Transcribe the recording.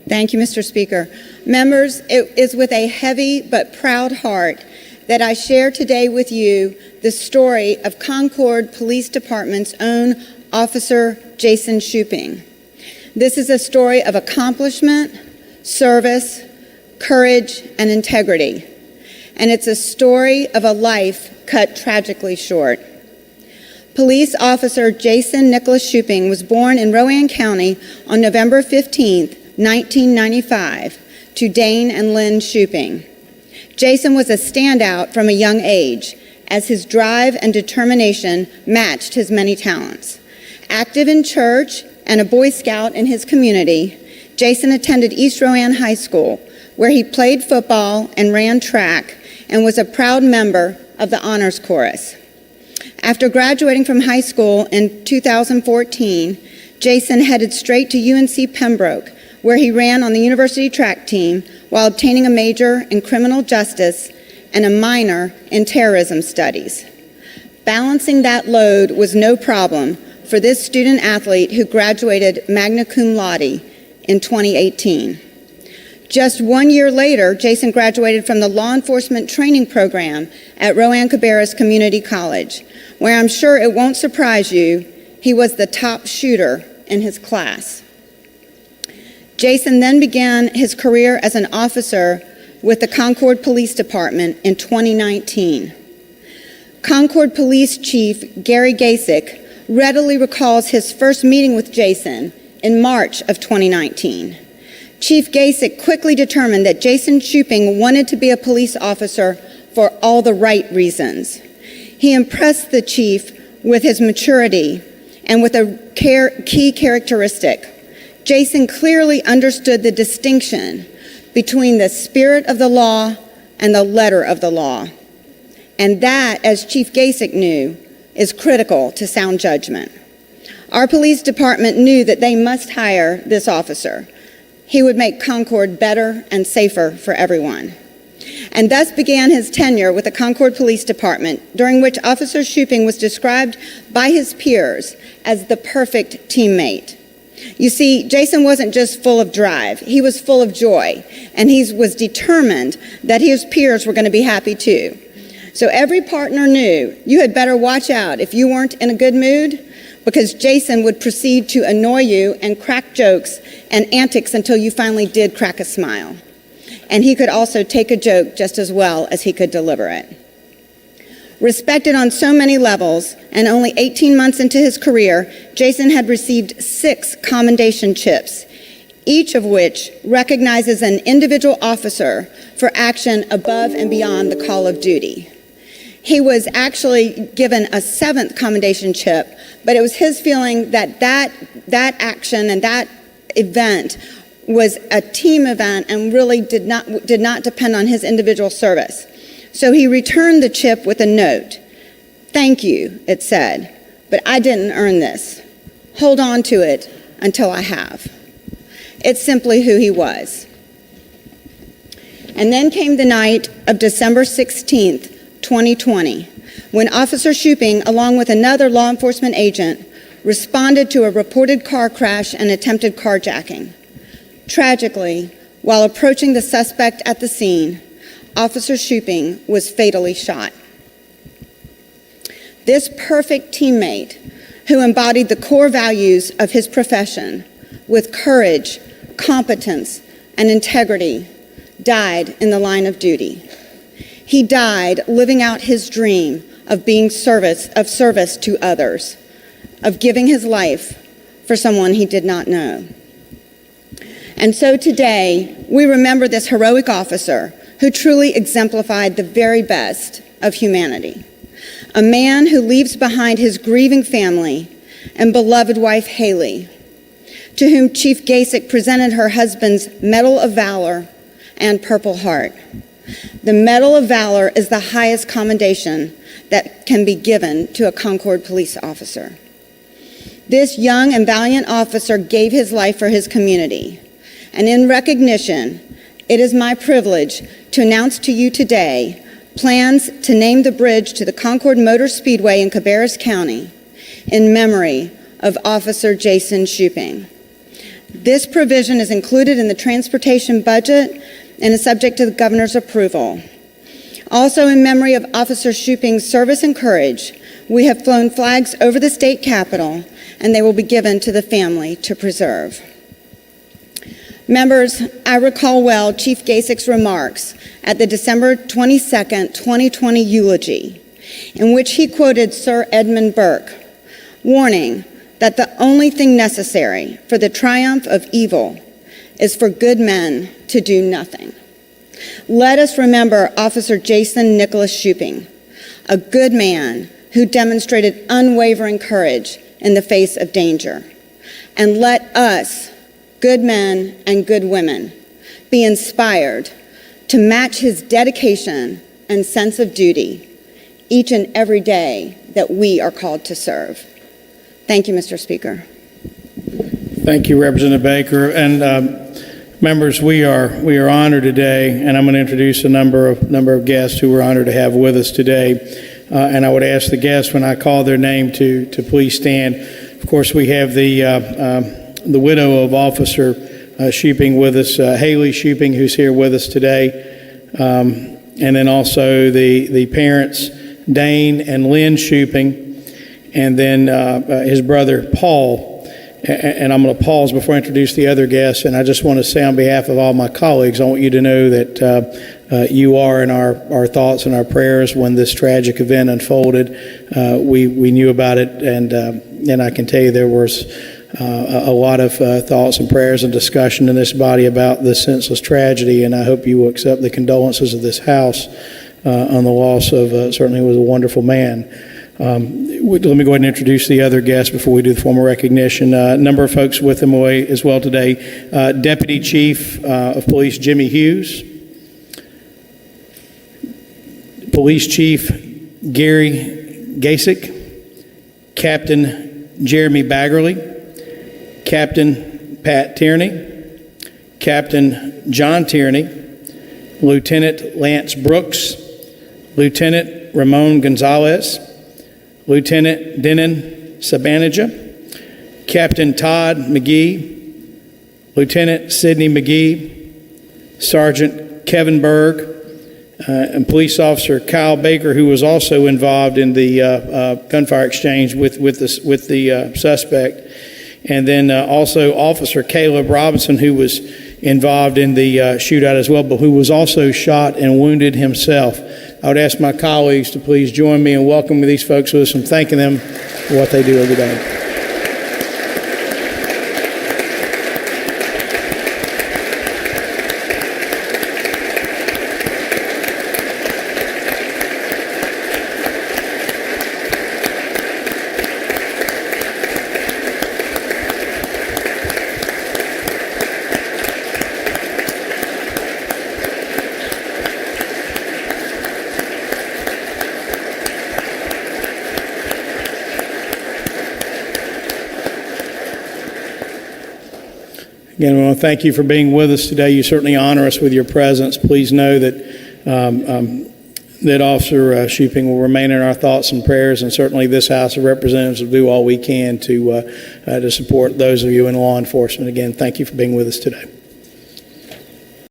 Thank you, Mr. Speaker. Members, it is with a heavy but proud heart that I share today with you the story of Concord Police Department's own Officer Jason Shuping. This is a story of accomplishment, service, courage, and integrity. And it's a story of a life cut tragically short. Police Officer Jason Nicholas Shuping was born in Rowan County on November 15th, 1995, to Dane and Lynn Shuping. Jason was a standout from a young age, as his drive and determination matched his many talents. Active in church and a Boy Scout in his community, Jason attended East Rowan High School, where he played football and ran track and was a proud member of the Honors Chorus. After graduating from high school in 2014, Jason headed straight to UNC Pembroke, where he ran on the university track team while obtaining a major in criminal justice and a minor in terrorism studies. Balancing that load was no problem for this student athlete who graduated magna cum laude in 2018. Just 1 year later, Jason graduated from the law enforcement training program at R-Cabarrus Community College, where I'm sure it won't surprise you, he was the top shooter in his class. Jason then began his career as an officer with the Concord Police Department in 2019. Concord Police Chief Gary Gasick readily recalls his first meeting with Jason in March of 2019. Chief Gasick quickly determined that Jason Shuping wanted to be a police officer for all the right reasons. He impressed the chief with his maturity and with a key characteristic. Jason clearly understood the distinction between the spirit of the law and the letter of the law. And that, as Chief Gasick knew, is critical to sound judgment. Our police department knew that they must hire this officer. He would make Concord better and safer for everyone. And thus began his tenure with the Concord Police Department, during which Officer Shuping was described by his peers as the perfect teammate. You see, Jason wasn't just full of drive, he was full of joy, and he was determined that his peers were going to be happy too. So every partner knew you had better watch out if you weren't in a good mood, because Jason would proceed to annoy you and crack jokes and antics until you finally did crack a smile. And he could also take a joke just as well as he could deliver it. Respected on so many levels, and only 18 months into his career, Jason had received 6 commendation chips, each of which recognizes an individual officer for action above and beyond the call of duty. He was actually given a 7th commendation chip, but it was his feeling that that action and that event was a team event and really did not depend on his individual service. So he returned the chip with a note. "Thank you," it said, "but I didn't earn this. Hold on to it until I have." It's simply who he was. And then came the night of December 16th, 2020, when Officer Shuping, along with another law enforcement agent, responded to a reported car crash and attempted carjacking. Tragically, while approaching the suspect at the scene, Officer Shuping was fatally shot. This perfect teammate, who embodied the core values of his profession with courage, competence, and integrity, died in the line of duty. He died living out his dream of being of service to others, of giving his life for someone he did not know. And so today, we remember this heroic officer who truly exemplified the very best of humanity. A man who leaves behind his grieving family and beloved wife, Haylee, to whom Chief Gasick presented her husband's Medal of Valor and Purple Heart. The Medal of Valor is the highest commendation that can be given to a Concord police officer. This young and valiant officer gave his life for his community. And in recognition, it is my privilege to announce to you today plans to name the bridge to the Concord Motor Speedway in Cabarrus County in memory of Officer Jason Shuping. This provision is included in the transportation budget and is subject to the governor's approval. Also, in memory of Officer Shuping's service and courage, we have flown flags over the state capitol, and they will be given to the family to preserve. Members, I recall well Chief Gasick's remarks at the December 22nd, 2020 eulogy, in which he quoted Sir Edmund Burke, warning that the only thing necessary for the triumph of evil is for good men to do nothing. Let us remember Officer Jason Nicholas Shuping, a good man who demonstrated unwavering courage in the face of danger. And let us, good men and good women, be inspired to match his dedication and sense of duty each and every day that we are called to serve. Thank you, Mr. Speaker. Thank you, Representative Baker. And members, we are honored today, and I'm going to introduce a number of guests who we're honored to have with us today. And I would ask the guests, when I call their name, to please stand. Of course, we have the widow of Officer Shuping with us, Haylee Shuping, who's here with us today, and then also the parents, Dane and Lynn Shuping, and then his brother, Paul. And I'm going to pause before I introduce the other guests, and I just want to say on behalf of all my colleagues, I want you to know that you are in our thoughts and our prayers when this tragic event unfolded. We knew about it, and I can tell you there was a lot of thoughts and prayers and discussion in this body about this senseless tragedy, and I hope you will accept the condolences of this House on the loss of certainly was a wonderful man. Let me go ahead and introduce the other guests before we do the formal recognition. A number of folks with them away as well today. Deputy Chief of Police Jimmy Hughes, Police Chief Gary Gasick, Captain Jeremy Baggerly, Captain Pat Tierney, Captain John Tierney, Lieutenant Lance Brooks, Lieutenant Ramon Gonzalez, Lieutenant Denon Sabanija, Captain Todd McGee, Lieutenant Sidney McGee, Sergeant Kevin Berg, and Police Officer Kyle Baker, who was also involved in the gunfire exchange with the suspect, and then also Officer Caleb Robinson, who was involved in the shootout as well, but who was also shot and wounded himself. I would ask my colleagues to please join me in welcoming these folks with us and thanking them for what they do every day. Again, I want to thank you for being with us today. You certainly honor us with your presence. Please know that that Officer Shuping will remain in our thoughts and prayers, and certainly this House of Representatives will do all we can to support those of you in law enforcement. Again, thank you for being with us today.